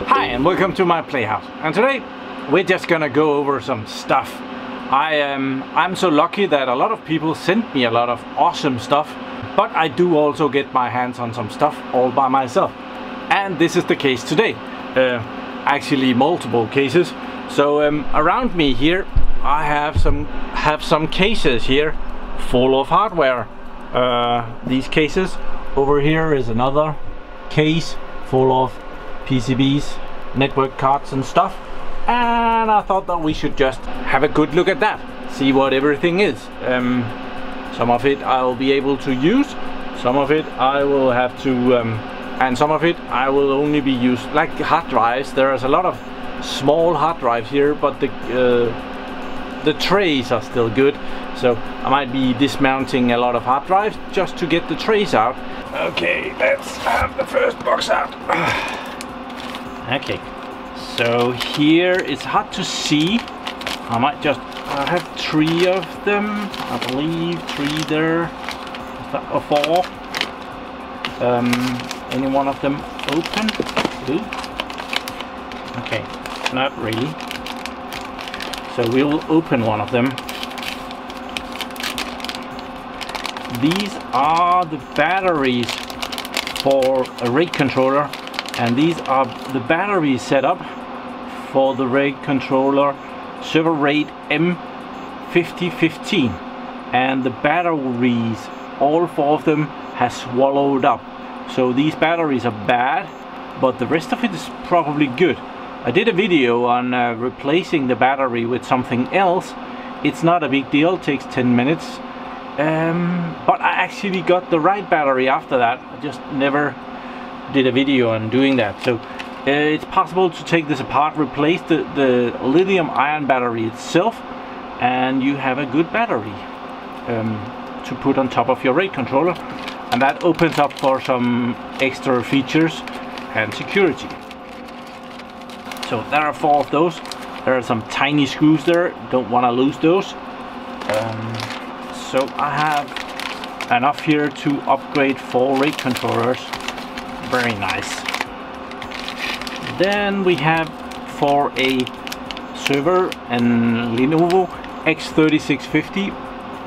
Hi and welcome to my playhouse, and today we're just gonna go over some stuff. I'm so lucky that a lot of people send me a lot of awesome stuff, but I do also get my hands on some stuff all by myself, and this is the case today. Actually multiple cases. So around me here I have some cases here full of hardware. These cases. Over here is another case full of PCBs, network cards and stuff, and I thought that we should just have a good look at that, see what everything is. Some of it I'll be able to use, some of it I will have to and some of it I will only be used, like hard drives. There's a lot of small hard drives here, but the trays are still good, so I might be dismounting a lot of hard drives just to get the trays out. Okay, let's have the first box out. Okay, so here it's hard to see. I might just have 3 of them, I believe, 3 there, or 4. Any one of them open? Ooh. Okay, not really. So we'll open one of them. These are the batteries for a RAID controller, and these are the batteries set up for the RAID controller Server RAID M5015, and the batteries, all 4 of them, has swallowed up. So these batteries are bad, but the rest of it is probably good. I did a video on replacing the battery with something else. It's not a big deal, it takes 10 minutes. But I actually got the right battery after that. I just never did a video on doing that. So it's possible to take this apart, replace the lithium ion battery itself, and you have a good battery to put on top of your RAID controller, and that opens up for some extra features and security. So there are 4 of those. There are some tiny screws there, don't want to lose those. So I have enough here to upgrade 4 RAID controllers. Very nice. Then we have, for a server, and Lenovo X3650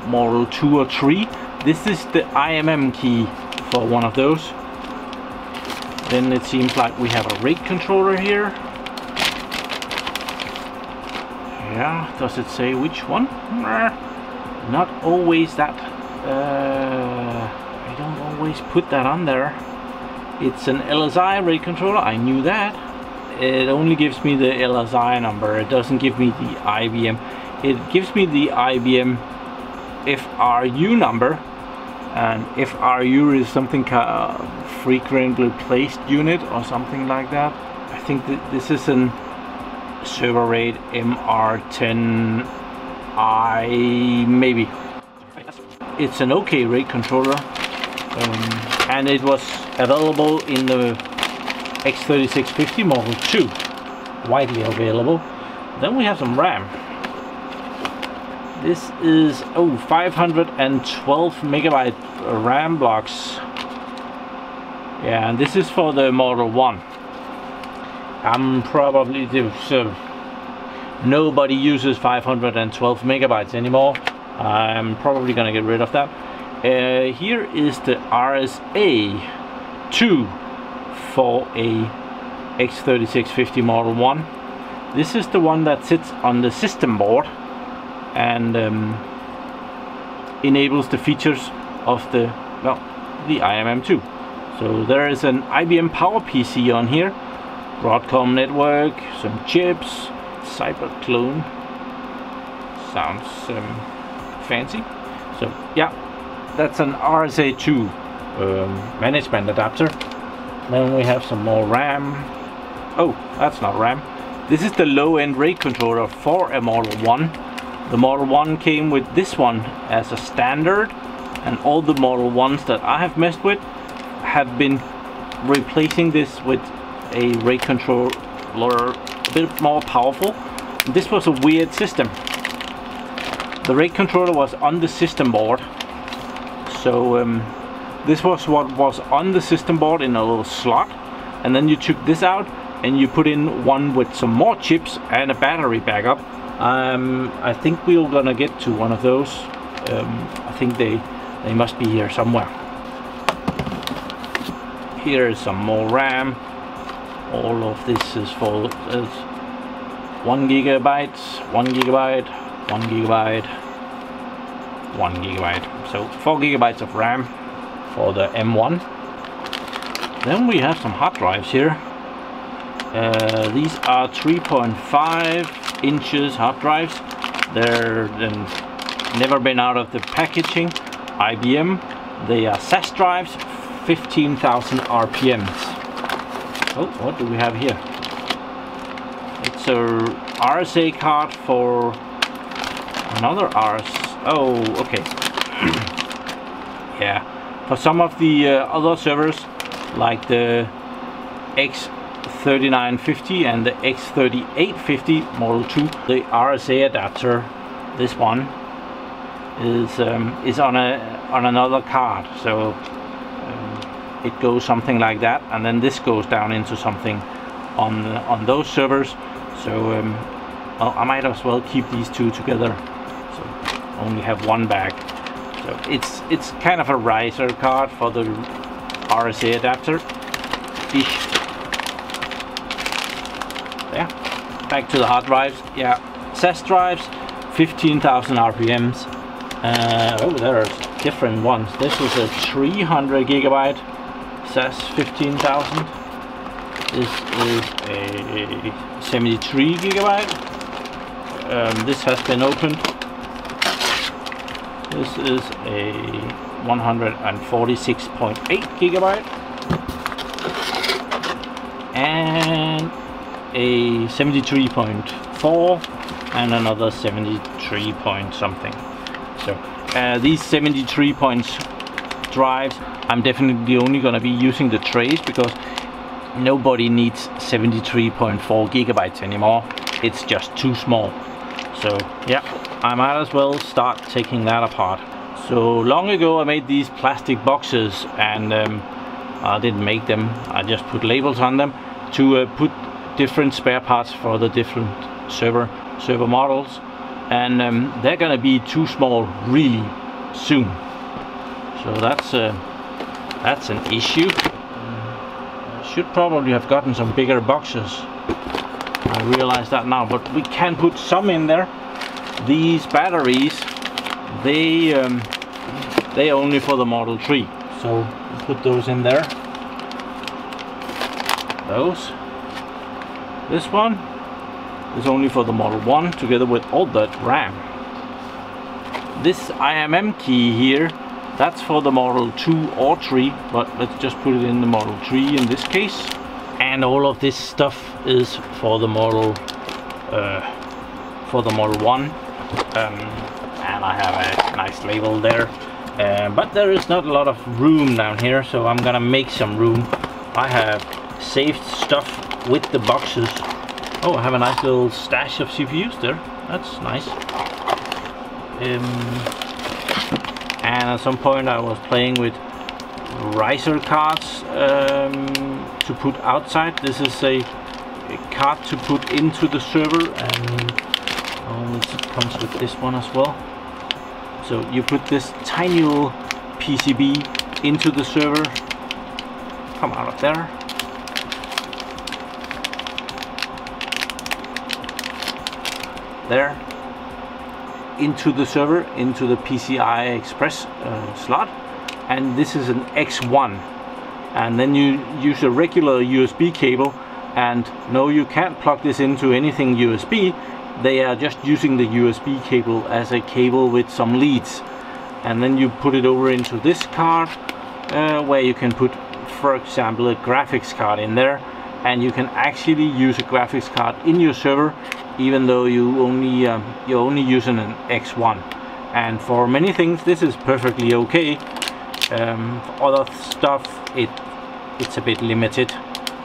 model 2 or 3. This is the IMM key for one of those. Then it seems like we have a RAID controller here. Yeah, does it say which one? Not always that. I don't always put that on there. It's an LSI RAID controller, I knew that. It only gives me the LSI number, it doesn't give me the IBM. It gives me the IBM FRU number, and FRU is something frequently placed unit or something like that. I think that this is an Server RAID MR10I, maybe. It's an okay RAID controller, and it was available in the X3650 Model 2, widely available. Then we have some RAM. This is 512 megabyte RAM blocks. Yeah, and this is for the Model 1. I'm probably nobody uses 512 megabytes anymore. I'm probably gonna get rid of that. Here is the RSA2 for a X3650 Model 1. This is the one that sits on the system board and enables the features of the IMM2. So there is an IBM Power PC on here, Broadcom network, some chips, Cyberclone. Sounds fancy. So yeah, that's an RSA2 management adapter. Then we have some more RAM. Oh, that's not RAM. This is the low-end RAID controller for a Model 1. The Model 1 came with this one as a standard, and all the Model 1s that I have messed with have been replacing this with a RAID controller a bit more powerful. This was a weird system. The RAID controller was on the system board, so This was what was on the system board in a little slot, and then you took this out and you put in one with some more chips and a battery backup. I think we're gonna get to one of those. I think they must be here somewhere. Here is some more RAM. All of this is for 1 gigabyte, 1 gigabyte, 1 gigabyte, 1 gigabyte. So 4 gigabytes of RAM for the M1. Then we have some hard drives here. These are 3.5 inches hard drives. They're never been out of the packaging. IBM. They are SAS drives, 15,000 RPMs. Oh, what do we have here? It's a RSA card for another Oh, okay. Yeah, for some of the other servers, like the X3950 and the X3850 Model 2, the RSA adapter, this one, is on another card. So it goes something like that, and then this goes down into something on those servers. So well, I might as well keep these two together, so only have one bag. So it's kind of a riser card for the RSA adapter. Yeah, back to the hard drives. Yeah, SAS drives, 15,000 RPMs. Oh, there's different ones. This is a 300 gigabyte SAS 15,000. This is a 73 gigabyte. This has been opened. This is a 146.8 gigabyte. And a 73.4 and another 73 point something. So these 73 points drives, I'm definitely only going to be using the trays, because nobody needs 73.4 gigabytes anymore. It's just too small. So yeah, I might as well start taking that apart. So long ago I made these plastic boxes, and I didn't make them, I just put labels on them to put different spare parts for the different server models, and they're gonna be too small really soon. So that's an issue. Should probably have gotten some bigger boxes. I realize that now, but we can put some in there. These batteries, they only for the Model 3, so we'll put those in there. Those. This one is only for the Model 1, together with all that RAM. This IMM key here, that's for the Model 2 or 3, but let's just put it in the Model 3 in this case. And all of this stuff is for the Model 1. And I have a nice label there. But there is not a lot of room down here, so I'm gonna make some room. I have saved stuff with the boxes. Oh, I have a nice little stash of CPUs there. That's nice. And at some point I was playing with riser cards to put outside. This is a card to put into the server, and it comes with this one as well. So you put this tiny little PCB into the server. Come out of there. There, into the server, into the PCI Express slot, and this is an X1, and then you use a regular USB cable, and no, you can't plug this into anything USB. They are just using the USB cable as a cable with some leads, and then you put it over into this card, where you can put, for example, a graphics card in there, and you can actually use a graphics card in your server, even though you're only using an X1. And for many things this is perfectly okay. For other stuff it's a bit limited.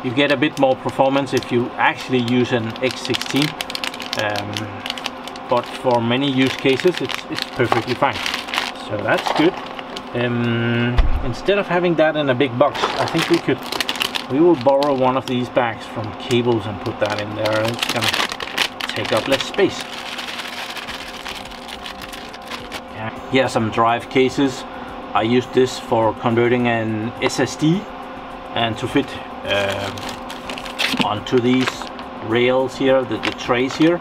You get a bit more performance if you actually use an X16, but for many use cases it's perfectly fine. So that's good. instead of having that in a big box, I think we will borrow one of these bags from cables and put that in there. It's gonna take up less space. Here are some drive cases. I use this for converting an SSD and to fit onto these rails here, the trays here.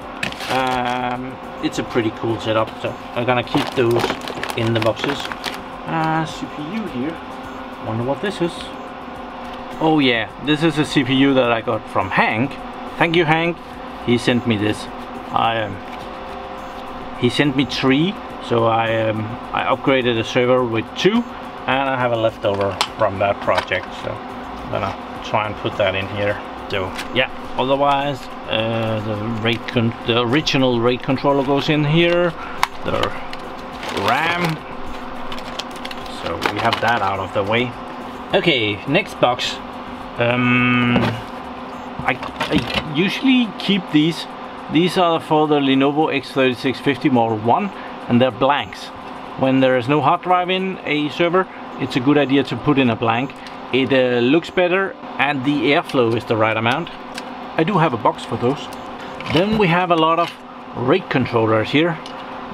It's a pretty cool setup, so I'm gonna keep those in the boxes. CPU here, wonder what this is. Oh yeah, this is a CPU that I got from Hank. Thank you, Hank. He sent me this. He sent me 3, so I upgraded the server with 2, and I have a leftover from that project, so I'm gonna try and put that in here. So yeah, otherwise the original RAID controller goes in here, the RAM, so we have that out of the way. Okay, next box. I usually keep these. These are for the Lenovo X3650 Model 1, and they're blanks. When there is no hard drive in a server, it's a good idea to put in a blank. It looks better and the airflow is the right amount. I do have a box for those. Then we have a lot of RAID controllers here.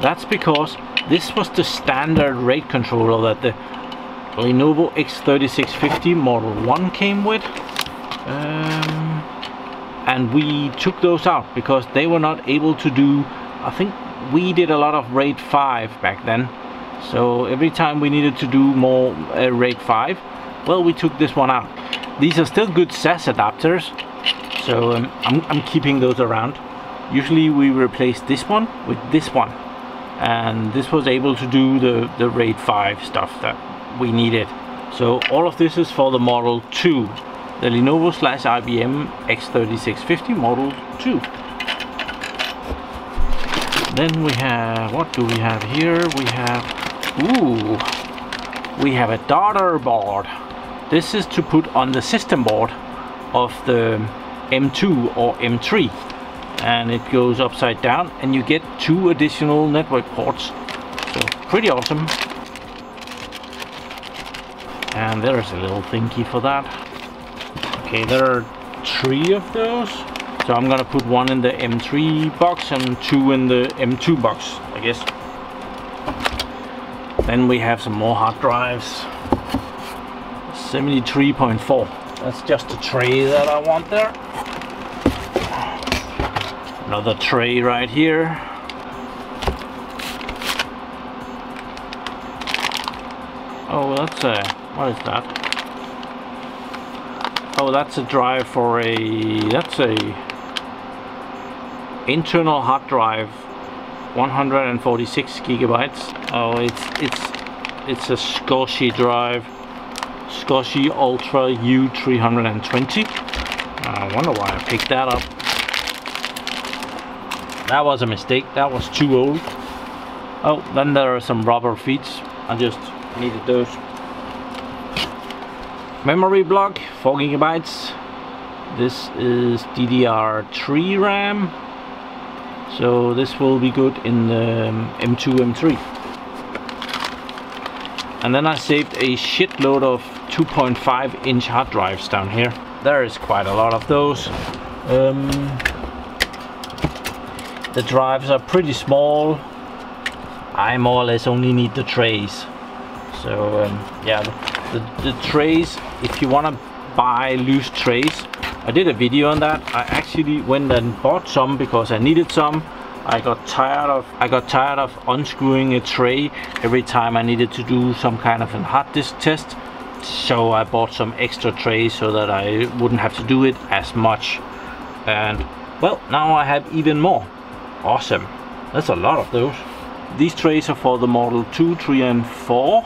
That's because this was the standard RAID controller that the Lenovo X3650 Model 1 came with. And we took those out because they were not able to do, I think we did a lot of RAID 5 back then. So every time we needed to do more RAID 5, well, we took this one out. These are still good SAS adapters, so I'm keeping those around. Usually we replace this one with this one, and this was able to do the RAID 5 stuff that we needed. So all of this is for the Model 2, the Lenovo/IBM X3650 Model 2. Then we have, what do we have here? We have a daughter board. This is to put on the system board of the M2 or M3, and it goes upside down and you get 2 additional network ports, so pretty awesome. And there is a little thingy for that. Okay, there are 3 of those, so I'm gonna put 1 in the M3 box and 2 in the M2 box, I guess. Then we have some more hard drives. 73.4. That's just a tray that I want there. Another tray right here. Oh, that's a, what is that? Oh, that's a drive for that's a internal hard drive, 146 gigabytes. Oh, it's a SCSI drive, SCSI Ultra U320. I wonder why I picked that up. That was a mistake, that was too old. Oh, then there are some rubber feet. I just needed those. Memory block, 4 gigabytes. This is DDR3 RAM. So this will be good in the M2, M3. And then I saved a shitload of 2.5-inch hard drives down here. There is quite a lot of those. The drives are pretty small. I more or less only need the trays. So yeah, the trays, if you want to buy loose trays, I did a video on that. I actually went and bought some because I needed some. I got tired of unscrewing a tray every time I needed to do some kind of a hard disk test. So I bought some extra trays so that I wouldn't have to do it as much. And well, now I have even more. Awesome. That's a lot of those. These trays are for the Model 2, 3 and 4.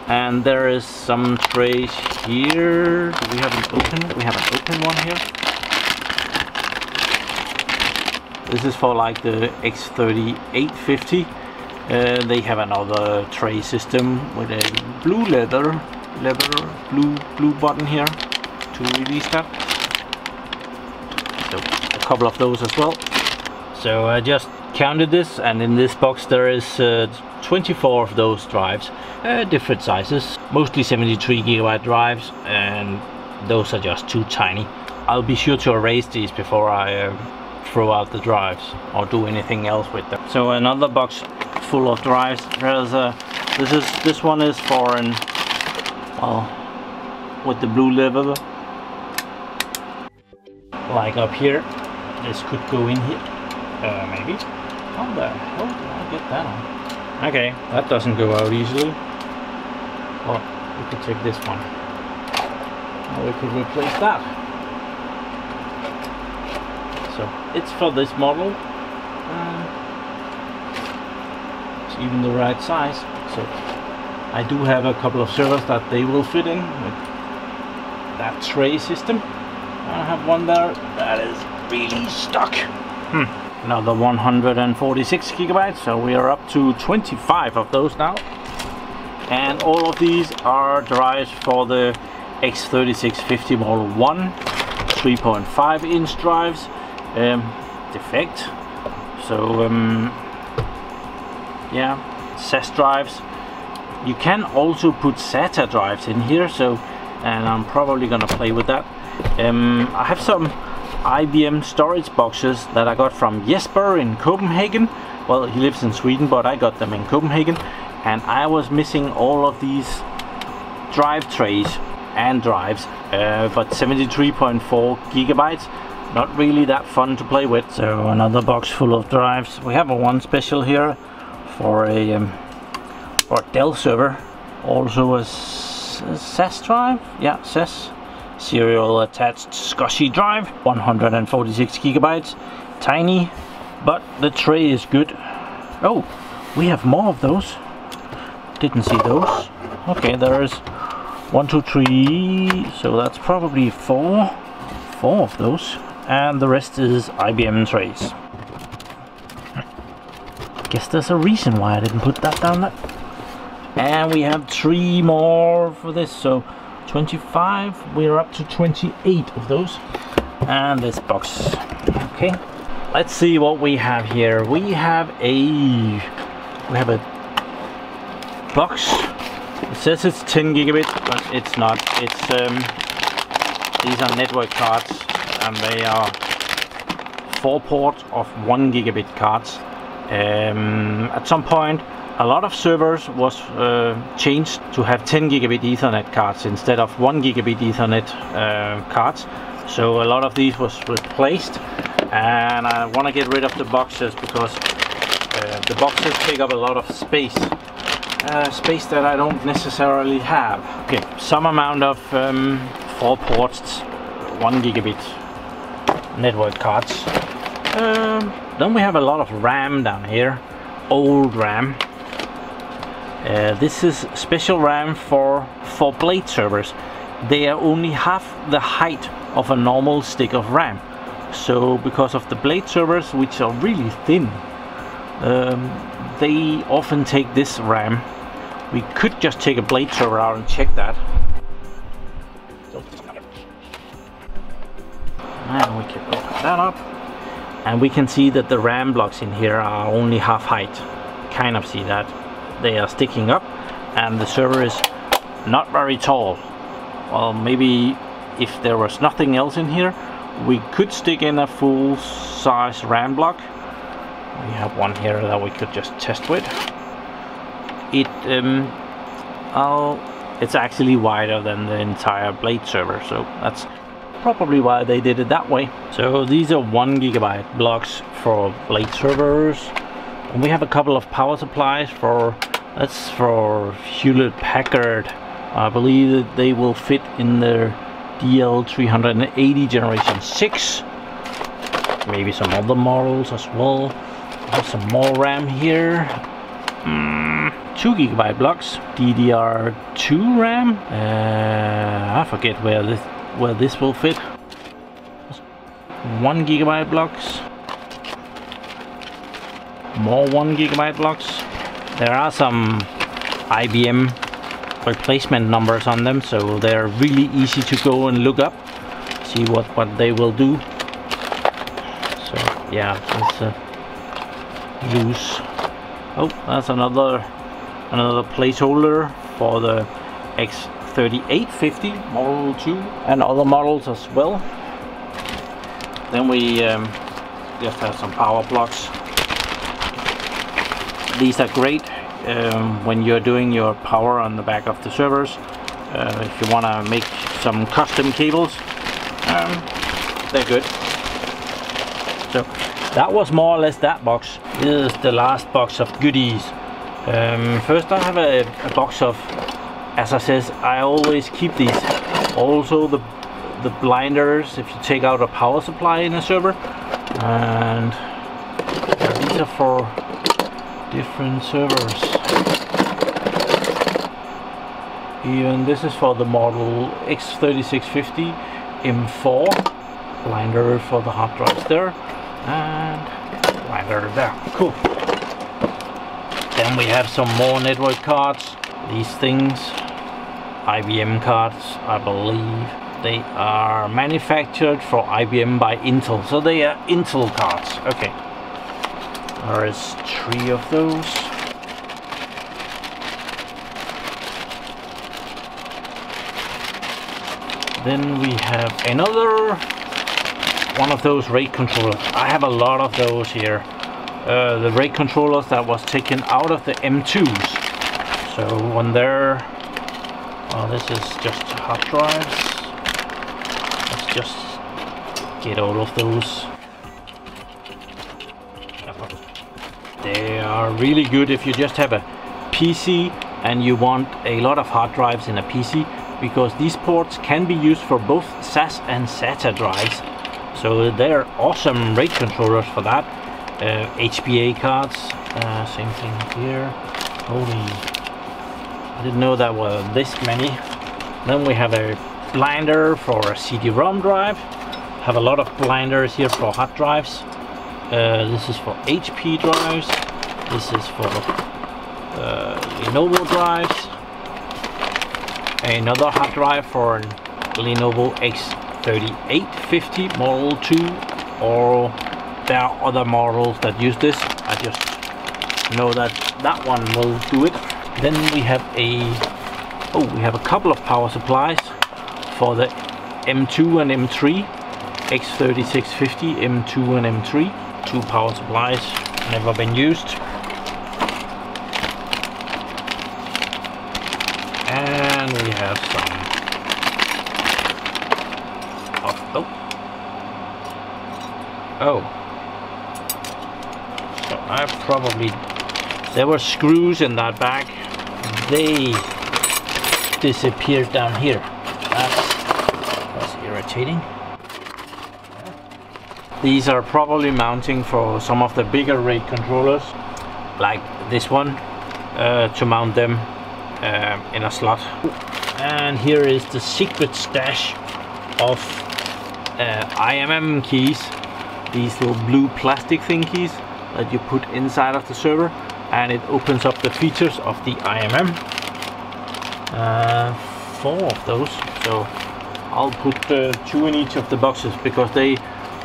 And there is some trays here. Do we have an open? We have an open one here. This is for like the X3850. They have another tray system with a blue blue button here to release that. So a couple of those as well. So I just counted this, and in this box there is 24 of those drives, different sizes, mostly 73GB drives, and those are just too tiny. I'll be sure to erase these before I throw out the drives or do anything else with them. So another box full of drives. There's this one is for an, well, with the blue level, like up here. This could go in here, maybe. How the hell did I get that on? Okay, that doesn't go out easily. Well, we could take this one. Or we could replace that. So it's for this model. It's even the right size. So I do have a couple of servers that they will fit in with that tray system. I have one there that is really stuck. Another 146GB, so we are up to 25 of those now. And all of these are drives for the X3650 Model 1, 3.5 inch drives, defect. So yeah, SAS drives. You can also put SATA drives in here, so, and I'm probably gonna play with that. I have some IBM storage boxes that I got from Jesper in Copenhagen. Well, he lives in Sweden, but I got them in Copenhagen, and I was missing all of these drive trays and drives, but 73.4GB, not really that fun to play with. So another box full of drives. We have one special here for a Dell server, also a SAS drive, yeah, SAS. Serial attached SCSI drive, 146GB, tiny, but the tray is good. Oh, we have more of those. Didn't see those. Okay, there is 1, 2, 3, so that's probably four of those, and the rest is IBM trays. Guess there's a reason why I didn't put that down there. And we have 3 more for this, so 25, we're up to 28 of those. And this box. Okay, let's see what we have here. We have a box. It says it's 10GB, but it's not. It's these are network cards, and they are 4 ports of 1GB cards. At some point, a lot of servers was changed to have 10GB Ethernet cards instead of 1GB Ethernet cards. So a lot of these was replaced, and I want to get rid of the boxes because the boxes take up a lot of space. Space that I don't necessarily have. Okay, some amount of 4 ports, 1GB network cards. Then we have a lot of RAM down here, old RAM. This is special RAM for blade servers. They are only half the height of a normal stick of RAM. So because of the blade servers, which are really thin, they often take this RAM. We could just take a blade server out and check that. And we can open that up. And we can see that the RAM blocks in here are only half height. Kind of see that. They are sticking up, and the server is not very tall. Well, maybe if there was nothing else in here, we could stick in a full size RAM block. We have one here that we could just test with. It's actually wider than the entire blade server, so that's probably why they did it that way. So these are 1GB blocks for blade servers. And we have a couple of power supplies that's for Hewlett-Packard. I believe that they will fit in their DL380 generation 6. Maybe some other models as well. We have some more RAM here. 2GB blocks, DDR2 RAM. I forget where this will fit. 1GB blocks. More 1GB blocks. There are some IBM replacement numbers on them, so they're really easy to go and look up, see what they will do. So yeah, loose. Oh, that's another placeholder for the X3850 Model 2 and other models as well. Then we just have some power plugs. These are great when you're doing your power on the back of the servers. If you want to make some custom cables, they're good. So that was more or less that box. This is the last box of goodies. First I have a box of, as I says, I always keep these. Also the blinders if you take out a power supply in a server, and these are for different servers. Even this is for the model X3650 M4, blinder for the hard drives there, and blinder there. Cool. Then we have some more network cards. These things, IBM cards, I believe. They are manufactured for IBM by Intel, so they are Intel cards. Okay. There is 3 of those. Then we have another one of those RAID controllers. I have a lot of those here. The RAID controllers that was taken out of the M2s. So when they're, well, this is just hard drives. Let's just get all of those. They are really good if you just have a PC and you want a lot of hard drives in a PC, because these ports can be used for both SAS and SATA drives. So they're awesome RAID controllers for that. HBA cards, same thing here. Holy, I didn't know that were this many. Then we have a blinder for a CD-ROM drive. Have a lot of blinders here for hard drives. This is for HP drives. This is for Lenovo drives. Another hard drive for Lenovo X3850 Model 2, or there are other models that use this. I just know that that one will do it. Then we have we have a couple of power supplies for the M2 and M3, X3650 M2 and M3. 2 power supplies, never been used. And we have some so I probably, there were screws in that bag, they disappeared down here. That's irritating. These are probably mounting for some of the bigger RAID controllers, like this one, to mount them in a slot. And here is the secret stash of IMM keys, these little blue plastic thingies that you put inside of the server, and it opens up the features of the IMM. 4 of those, so I'll put 2 in each of the boxes because they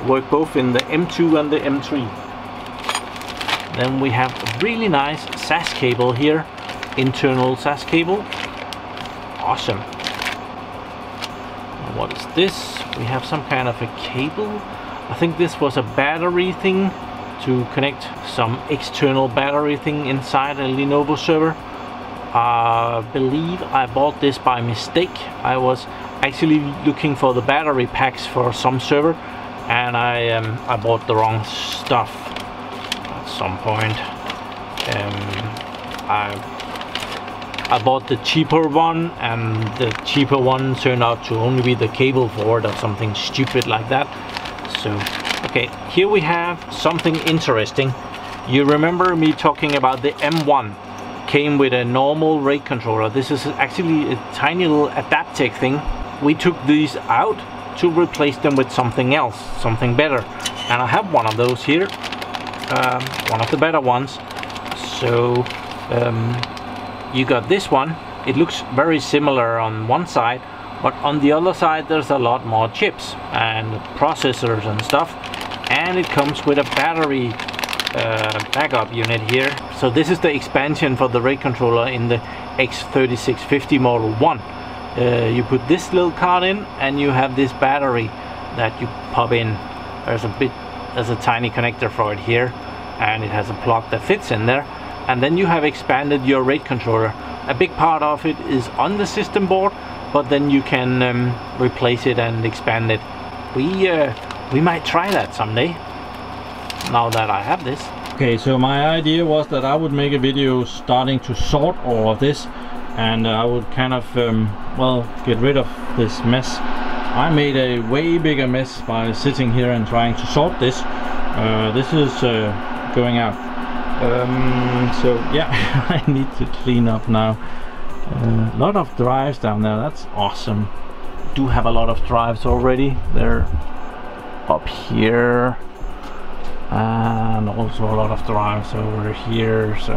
work both in the M2 and the M3. Then we have a really nice SAS cable here, internal SAS cable. Awesome. What is this? We have some kind of a cable. I think this was a battery thing to connect some external battery thing inside a Lenovo server. I believe I bought this by mistake. I was actually looking for the battery packs for some server, and I bought the wrong stuff at some point. I bought the cheaper one, and the cheaper one turned out to only be the cable for it or something stupid like that. So, okay, here we have something interesting. You remember me talking about the M1 came with a normal RAID controller. This is actually a tiny little Adaptec thing. We took these out to replace them with something else, something better, and I have one of those here, one of the better ones. So you got this one. It looks very similar on one side, but on the other side there's a lot more chips and processors and stuff, and it comes with a battery backup unit here. So this is the expansion for the RAID controller in the X3650 Model 1. You put this little card in and you have this battery that you pop in. There's a tiny connector for it here, and it has a plug that fits in there, and then you have expanded your RAID controller. A big part of it is on the system board, but then you can replace it and expand it. We might try that someday, now that I have this. Okay, so my idea was that I would make a video starting to sort all of this, and I would kind of well, get rid of this mess. I made a way bigger mess by sitting here and trying to sort this. This is going out. So yeah, I need to clean up now. A lot of drives down there, that's awesome. Do have a lot of drives already. They're up here, and also a lot of drives over here. So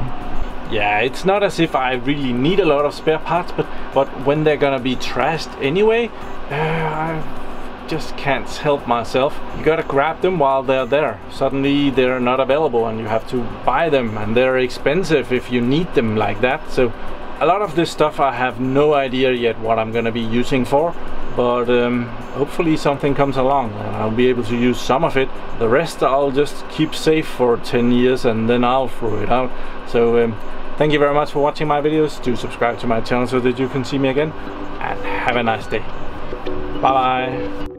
yeah, it's not as if I really need a lot of spare parts, but when they're gonna be trashed anyway, I just can't help myself. You gotta grab them while they're there. Suddenly they're not available and you have to buy them, and they're expensive if you need them like that. So a lot of this stuff I have no idea yet what I'm gonna be using for, but hopefully something comes along and I'll be able to use some of it. The rest I'll just keep safe for 10 years and then I'll throw it out. So thank you very much for watching my videos. Do subscribe to my channel so that you can see me again, and have a nice day. Bye bye.